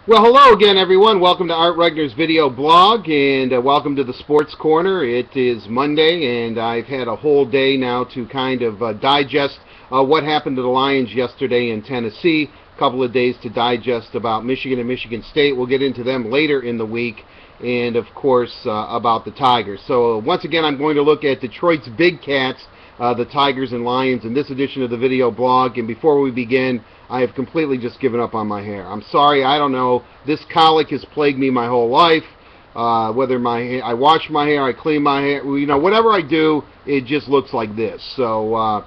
Well, hello again, everyone. Welcome to Art Regner's video blog, and welcome to the Sports Corner. It is Monday, and I've had a whole day now to kind of digest what happened to the Lions yesterday in Tennessee. A couple of days to digest about Michigan and Michigan State. We'll get into them later in the week, and of course about the Tigers. So once again, I'm going to look at Detroit's Big Cats, the Tigers and Lions, in this edition of the video blog. And before we begin, I have completely just given up on my hair. I'm sorry, I don't know. This colic has plagued me my whole life. Whether I wash my hair, I clean my hair, whatever I do, it just looks like this. So,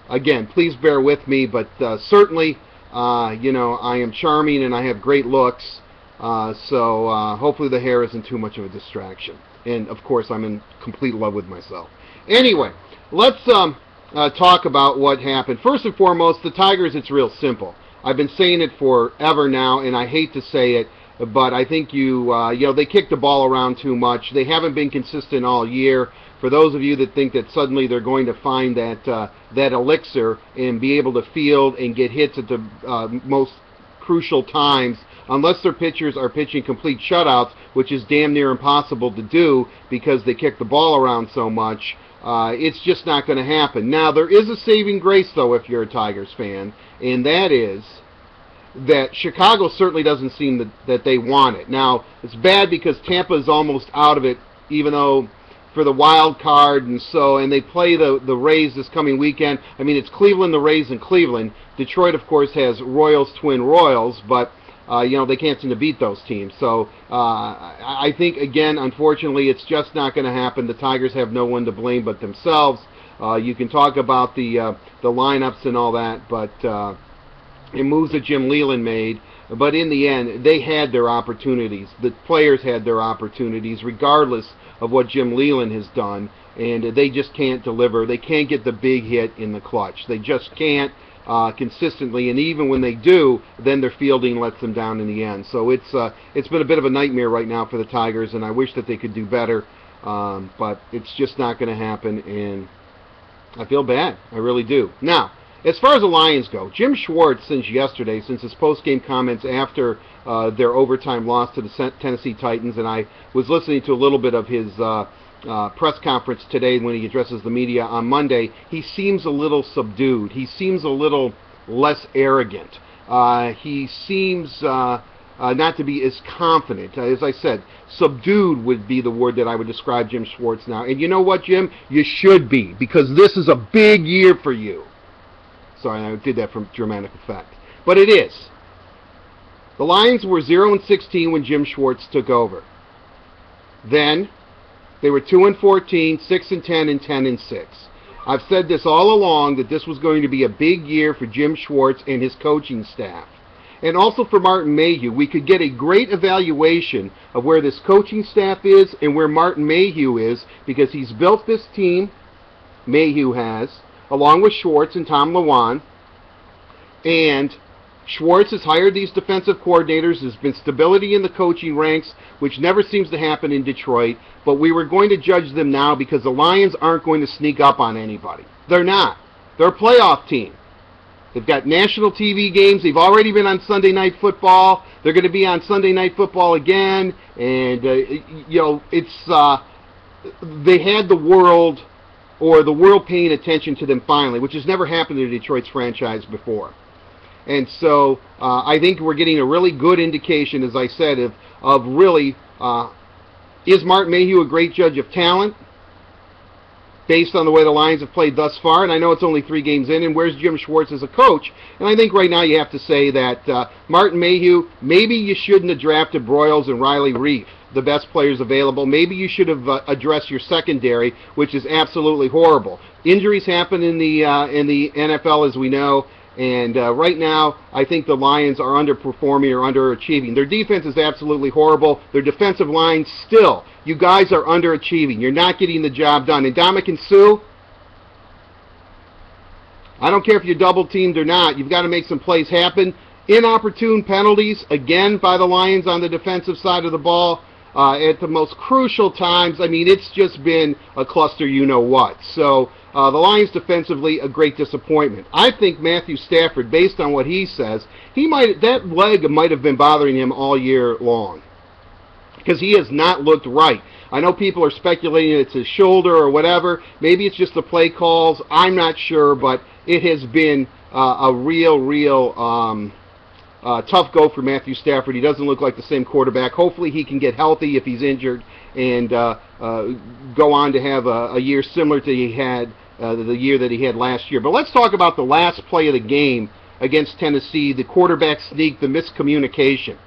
again, please bear with me, but certainly, I am charming and I have great looks. So hopefully the hair isn't too much of a distraction. And, of course, I'm in complete love with myself. Anyway, let's talk about what happened. First and foremost, the Tigers, it's real simple. I've been saying it forever now, and I hate to say it, but I think they kick the ball around too much. They haven't been consistent all year. For those of you that think that suddenly they're going to find that elixir and be able to field and get hits at the most crucial times, unless their pitchers are pitching complete shutouts, which is damn near impossible to do because they kick the ball around so much, it's just not going to happen. Now, there is a saving grace, though, if you're a Tigers fan, and that is that Chicago certainly doesn't seem that they want it. Now, it's bad because Tampa is almost out of it, even though for the wild card, and they play the Rays this coming weekend. I mean, it's Cleveland, the Rays, and Cleveland. Detroit, of course, has Royals, Twin Royals, but they can't seem to beat those teams. So I think, again, unfortunately, it's just not going to happen. The Tigers have no one to blame but themselves. You can talk about the lineups and all that, but it moves that Jim Leyland made. But in the end, they had their opportunities. The players had their opportunities, regardless of what Jim Leyland has done, and they just can't deliver. They can't get the big hit in the clutch. They just can't. Consistently, and even when they do, then their fielding lets them down in the end. So it's been a bit of a nightmare right now for the Tigers, and I wish that they could do better, but it's just not going to happen, and I feel bad. I really do. Now, as far as the Lions go, Jim Schwartz, since his post-game comments after their overtime loss to the Tennessee Titans, and I was listening to a little bit of his press conference today when he addresses the media on Monday, he seems a little subdued. He seems a little less arrogant. He seems not to be as confident. As I said, subdued would be the word that I would describe Jim Schwartz now. And you know what, Jim? You should be, because this is a big year for you. Sorry, I did that for dramatic effect. But it is. The Lions were 0-16 when Jim Schwartz took over. Then they were 2-14, 6-10, and 10-6. I've said this all along, that this was going to be a big year for Jim Schwartz and his coaching staff. And also for Martin Mayhew. We could get a great evaluation of where this coaching staff is and where Martin Mayhew is, because he's built this team, Mayhew has, along with Schwartz and Tom Lewan. And Schwartz has hired these defensive coordinators. There's been stability in the coaching ranks, which never seems to happen in Detroit. But we were going to judge them now because the Lions aren't going to sneak up on anybody. They're not. They're a playoff team. They've got national TV games. They've already been on Sunday Night Football. They're going to be on Sunday Night Football again. And, they had the world paying attention to them finally, which has never happened to Detroit's franchise before. And so I think we're getting a really good indication, as I said, of really, is Martin Mayhew a great judge of talent based on the way the Lions have played thus far? And I know it's only 3 games in, and where's Jim Schwartz as a coach? And I think right now you have to say that Martin Mayhew, maybe you shouldn't have drafted Broyles and Riley Reif, the best players available. Maybe you should have addressed your secondary, which is absolutely horrible. Injuries happen in the NFL, as we know. And right now, I think the Lions are underperforming or underachieving. Their defense is absolutely horrible. Their defensive line, still, you guys are underachieving. You're not getting the job done. And Ndamukong Suh, I don't care if you're double-teamed or not. You've got to make some plays happen. Inopportune penalties, again, by the Lions on the defensive side of the ball at the most crucial times. I mean, it's just been a cluster you-know-what. So The Lions defensively, a great disappointment. I think Matthew Stafford, based on what he says, that leg might have been bothering him all year long, because he has not looked right. I know people are speculating it's his shoulder or whatever. Maybe it's just the play calls. I'm not sure, but it has been a real tough go for Matthew Stafford. He doesn't look like the same quarterback. Hopefully he can get healthy if he's injured and go on to have a year similar to the year that he had last year. But let's talk about the last play of the game against Tennessee, the quarterback sneak, the miscommunication.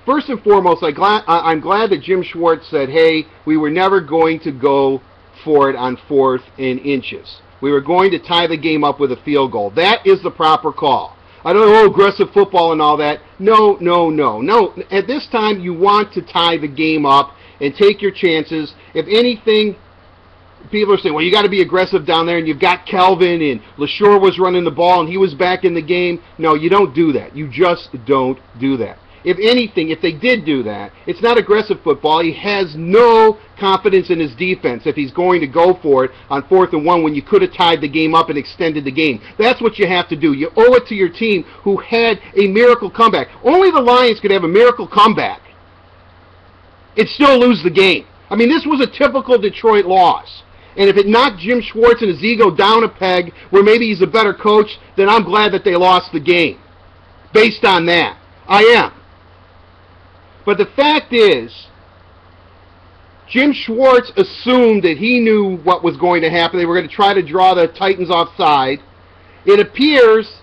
First and foremost, I'm glad that Jim Schwartz said, hey, we were never going to go for it on 4th and inches. We were going to tie the game up with a field goal. That is the proper call. I don't know, aggressive football and all that. No. At this time, you want to tie the game up and take your chances. If anything, people are saying, well, you got to be aggressive down there, and you've got Kelvin, and LaSure was running the ball, and he was back in the game. No, you don't do that. You just don't do that. If anything, if they did do that, it's not aggressive football. He has no confidence in his defense if he's going to go for it on 4th and 1 when you could have tied the game up and extended the game. That's what you have to do. You owe it to your team who had a miracle comeback. Only the Lions could have a miracle comeback and still lose the game. I mean, this was a typical Detroit loss. And if it knocked Jim Schwartz and his ego down a peg where maybe he's a better coach, then I'm glad that they lost the game. Based on that. I am. But the fact is, Jim Schwartz assumed that he knew what was going to happen. They were going to try to draw the Titans offside. It appears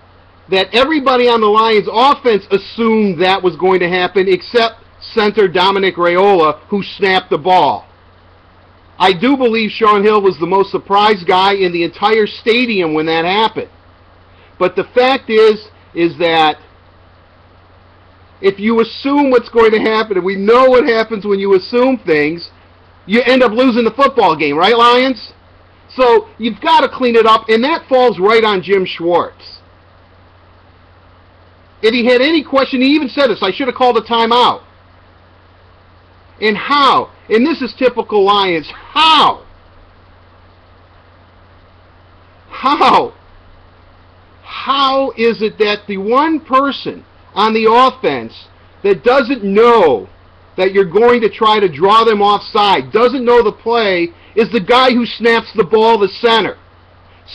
that everybody on the Lions offense assumed that was going to happen except center Dominic Raiola, who snapped the ball. I do believe Shaun Hill was the most surprised guy in the entire stadium when that happened. But the fact is that if you assume what's going to happen, and we know what happens when you assume things, you end up losing the football game, right, Lions? So you've got to clean it up, and that falls right on Jim Schwartz. If he had any question, he even said this, I should have called a timeout. And how? And this is typical Lions. How? How is it that the one person on the offense that doesn't know that you're going to try to draw them offside, doesn't know the play, is the guy who snaps the ball to center?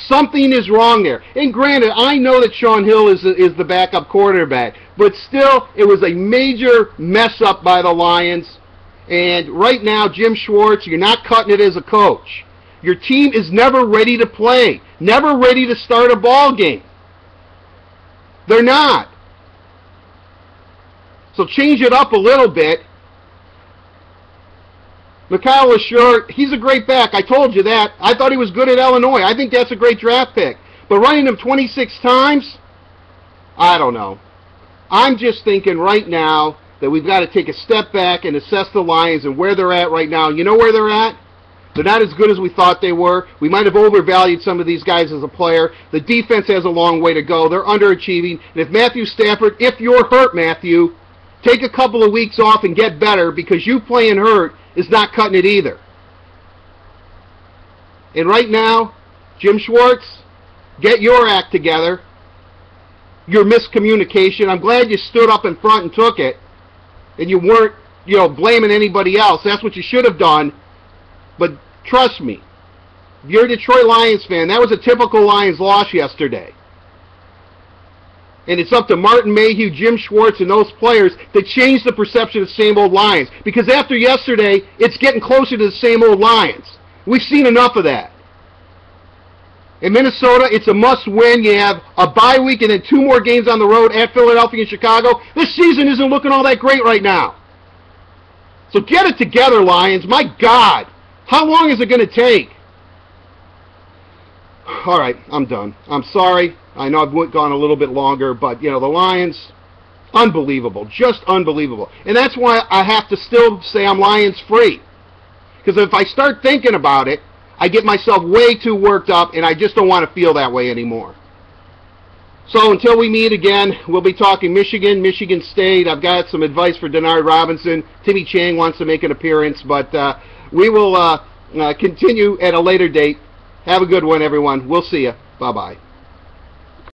Something is wrong there. And granted, I know that Shaun Hill is the backup quarterback, but still, it was a major mess up by the Lions. And right now, Jim Schwartz, you're not cutting it as a coach. Your team is never ready to play, never ready to start a ball game. They're not. So change it up a little bit. Mikhail LaSure, he's a great back. I told you that. I thought he was good at Illinois. I think that's a great draft pick. But running him 26 times? I don't know. I'm just thinking right now that we've got to take a step back and assess the Lions and where they're at right now. You know where they're at? They're not as good as we thought they were. We might have overvalued some of these guys as a player. The defense has a long way to go. They're underachieving. And if Matthew Stafford, if you're hurt, Matthew, take a couple of weeks off and get better, because you playing hurt is not cutting it either. And right now, Jim Schwartz, get your act together. Your miscommunication. I'm glad you stood up in front and took it, and you weren't, blaming anybody else. That's what you should have done. But trust me, if you're a Detroit Lions fan, that was a typical Lions loss yesterday. And it's up to Martin Mayhew, Jim Schwartz, and those players to change the perception of the same old Lions. Because after yesterday, it's getting closer to the same old Lions. We've seen enough of that. In Minnesota, it's a must-win. You have a bye week and then 2 more games on the road at Philadelphia and Chicago. This season isn't looking all that great right now. So get it together, Lions. My God. How long is it going to take? All right, I'm done. I'm sorry. I know I've gone a little bit longer, but, the Lions, unbelievable. Just unbelievable. And that's why I have to still say I'm Lions free. Because if I start thinking about it, I get myself way too worked up, and I just don't want to feel that way anymore. So until we meet again, we'll be talking Michigan, Michigan State. I've got some advice for Denard Robinson. Timmy Chang wants to make an appearance, but we will continue at a later date. Have a good one, everyone. We'll see you. Bye-bye.